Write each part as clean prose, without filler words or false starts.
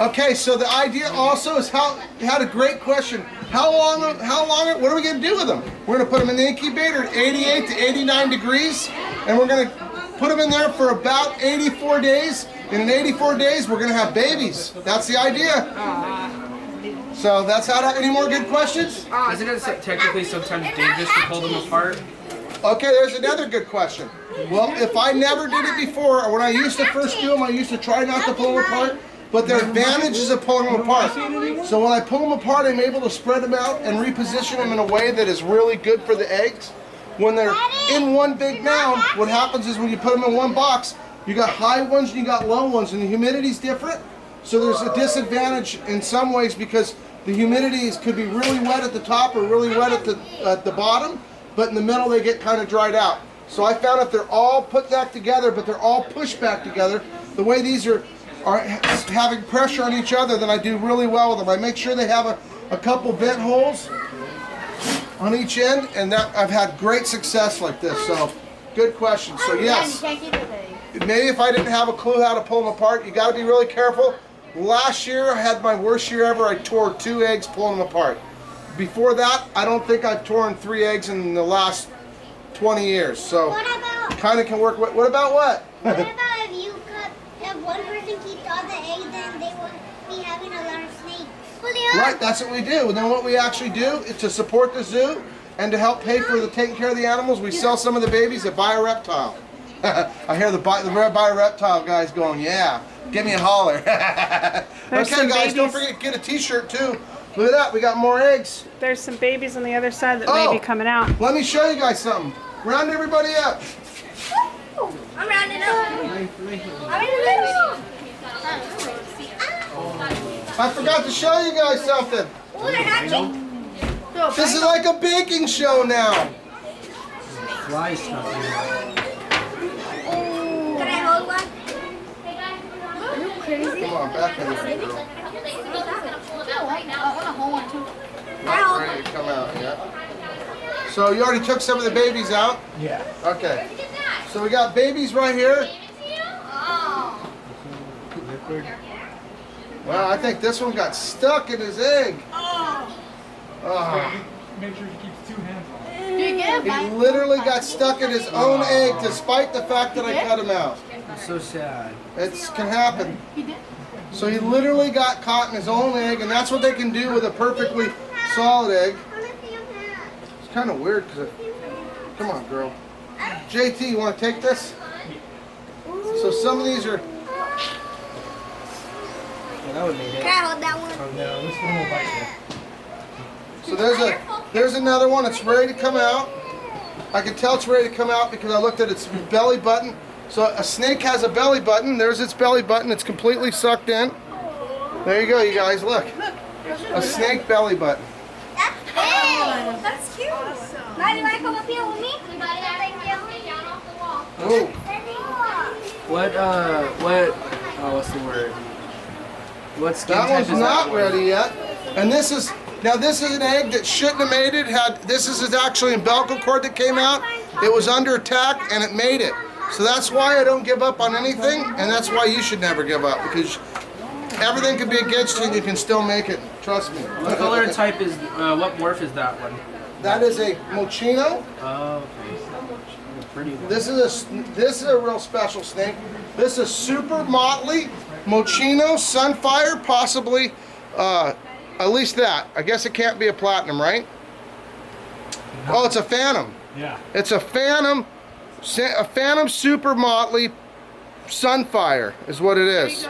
Okay, so the idea also is you had a great question. How long, what are we going to do with them? We're going to put them in the incubator at 88 to 89 degrees, and we're going to put them in there for about 84 days. And in 84 days, we're going to have babies. That's the idea. So that's any more good questions? Isn't it technically sometimes dangerous to pull them apart? Okay, there's another good question. Well, if I never did it before, or when I used to first do them, I used to try not to pull them apart. But there are advantages of pulling them apart. So when I pull them apart, I'm able to spread them out and reposition them in a way that is really good for the eggs. When they're in one big mound, what happens is when you put them in one box, you got high ones and you got low ones, and the humidity's different. So there's a disadvantage in some ways because the humidity could be really wet at the top or really wet at the bottom, but in the middle they get kind of dried out. So I found if they're all put back together, but they're all pushed back together, the way these are having pressure on each other, then I do really well with them. I make sure they have a couple vent holes on each end, and I've had great success like this. So, good question. So yes, maybe if I didn't have a clue how to pull them apart, you got to be really careful. Last year I had my worst year ever. I tore 2 eggs pulling them apart. Before that, I don't think I've torn 3 eggs in the last 20 years. So, kind of can work with. What about what? What about if one person keeps all the eggs, then they will be having a lot of snakes? Right, that's what we do. And then what we actually do is to support the zoo and to help pay for taking care of the animals, we sell some of the babies that buy a reptile. I hear the buy a reptile guys going, yeah, give me a holler. Okay guys, don't forget to get a t-shirt too. Look at that, we got more eggs. There's some babies on the other side that may be coming out. Let me show you guys something. Round everybody up. I'm rounding up. I forgot to show you guys something. Oh, they're hatching. This is like a baking show now. Fly stuff. Can I hold one? Are you crazy? Come on, back in here, girl. Not ready to come out yet. So you already took some of the babies out? Yeah. Okay. So we got babies right here. Wow, I think this one got stuck in his egg. Make sure he keeps 2 hands on it. He literally got stuck in his own egg despite the fact that I cut him out. It's so sad. It can happen. So he literally got caught in his own egg, and that's what they can do with a perfectly solid egg. It's kind of weird because come on, girl. JT, you want to take this? So some of these are. Yeah, that would make it. Can I hold that one? Oh no, this one will bite you. So there's another one. It's ready to come out. I can tell it's ready to come out because I looked at its belly button. So a snake has a belly button. There's its belly button. It's completely sucked in. There you go, you guys. Look, a snake belly button. That's big. That's cute. Maddie, you want to come up here with me? Ooh. What's the word? What skin That type one's is not that ready yet. And this is an egg that shouldn't have made it. This is actually umbilical cord that came out. It was under attack and it made it. So that's why I don't give up on anything, and that's why you should never give up, because everything can be against you and you can still make it. Trust me. What color and type is, what morph is that one? That is a mochino. Oh, okay. Pretty one. This is a real special snake. This is super motley, mochino, sunfire, possibly, at least that. I guess it can't be a platinum, right? Oh, it's a phantom. Yeah. It's a phantom super motley sunfire is what it is.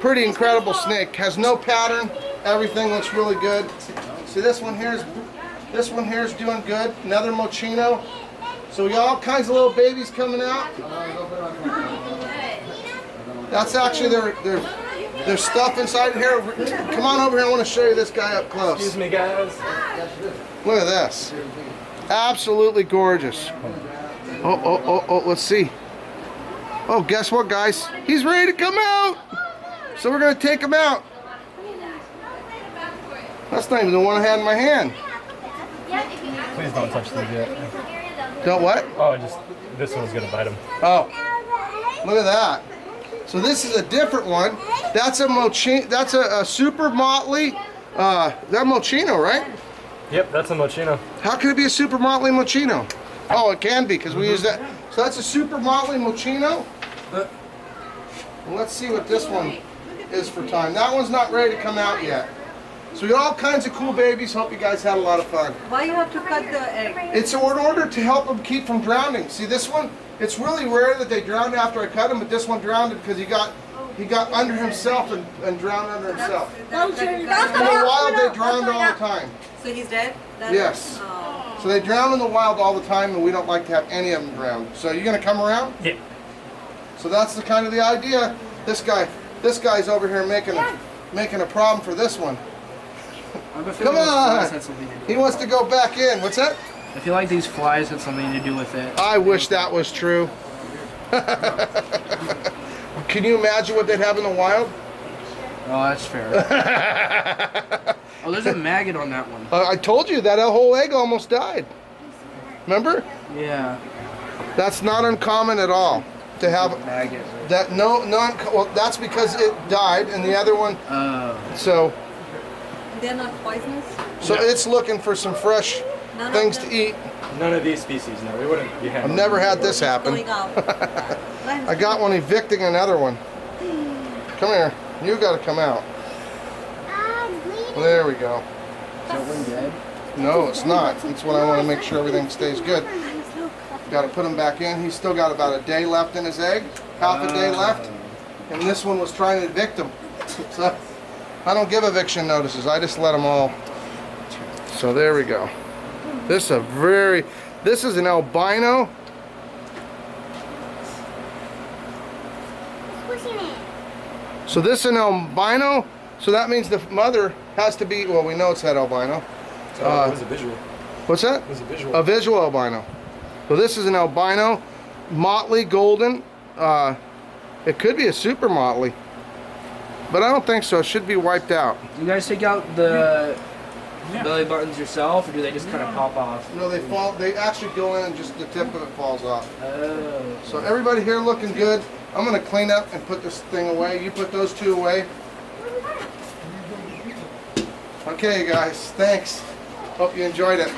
Pretty incredible snake. Has no pattern. Everything looks really good. See, this one here is doing good. Another mochino. So we got all kinds of little babies coming out. That's actually their stuff inside here. Come on over here. I want to show you this guy up close. Excuse me, guys. Look at this. Absolutely gorgeous. Oh, let's see. Oh, guess what, guys? He's ready to come out. So we're going to take him out. That's not even the one I had in my hand. Please don't touch these yet. Don't what? Oh, this one's gonna bite him. Oh, look at that. So this is a different one. That's a mochino. That's a super motley. That mochino, right? Yep, that's a mochino. How could it be a super motley mochino? Oh, it can be because we use that. So that's a super motley mochino. And let's see what this one is for time. That one's not ready to come out yet. So we got all kinds of cool babies. Hope you guys had a lot of fun. Why you have to cut the egg? It's in order to help them keep from drowning. See this one? It's really rare that they drown after I cut him, but this one drowned because he got under himself and drowned under himself. In the wild, they drowned all the time. So he's dead? Yes. Oh. So they drown in the wild all the time, and we don't like to have any of them drown. So you gonna come around? Yeah. So that's the kind of the idea. This guy's over here making a problem for this one. I have a feeling Come those on! flies had something to do with He wants to go back in. What's that? it. I feel like these flies had something to do with it. I wish that was true. Can you imagine what they'd have in the wild? Oh, that's fair. Oh, there's a maggot on that one. I told you that whole egg almost died. Remember? Yeah. That's not uncommon at all to have Maggot. that. Well, that's because it died, and the other one. So They're not poisonous? it's looking for some fresh None of things them? to eat. None of these species, no. We wouldn't be I've handling never had this happen. Going out. I got one evicting another one. Come here. You got to come out. There we go. Is that one dead? No, it's not. That's what I want to make sure everything stays good. Got to put him back in. He's still got about a day left in his egg. Half a day left. And this one was trying to evict him. So I don't give eviction notices. I just let them all. So there we go. This is an albino. So this is an albino. So that means the mother has to be, well, we know it's that albino. it was a visual. What's that? It was a visual. A visual albino. So this is an albino, motley golden. It could be a super motley, but I don't think so. It should be wiped out. Do you guys take out the belly buttons yourself, or do they just kind of pop off? No, they fall. They actually go in and just the tip of it falls off. Oh. So everybody here looking good. I'm gonna clean up and put this thing away. You put those two away. Okay, guys. Thanks. Hope you enjoyed it.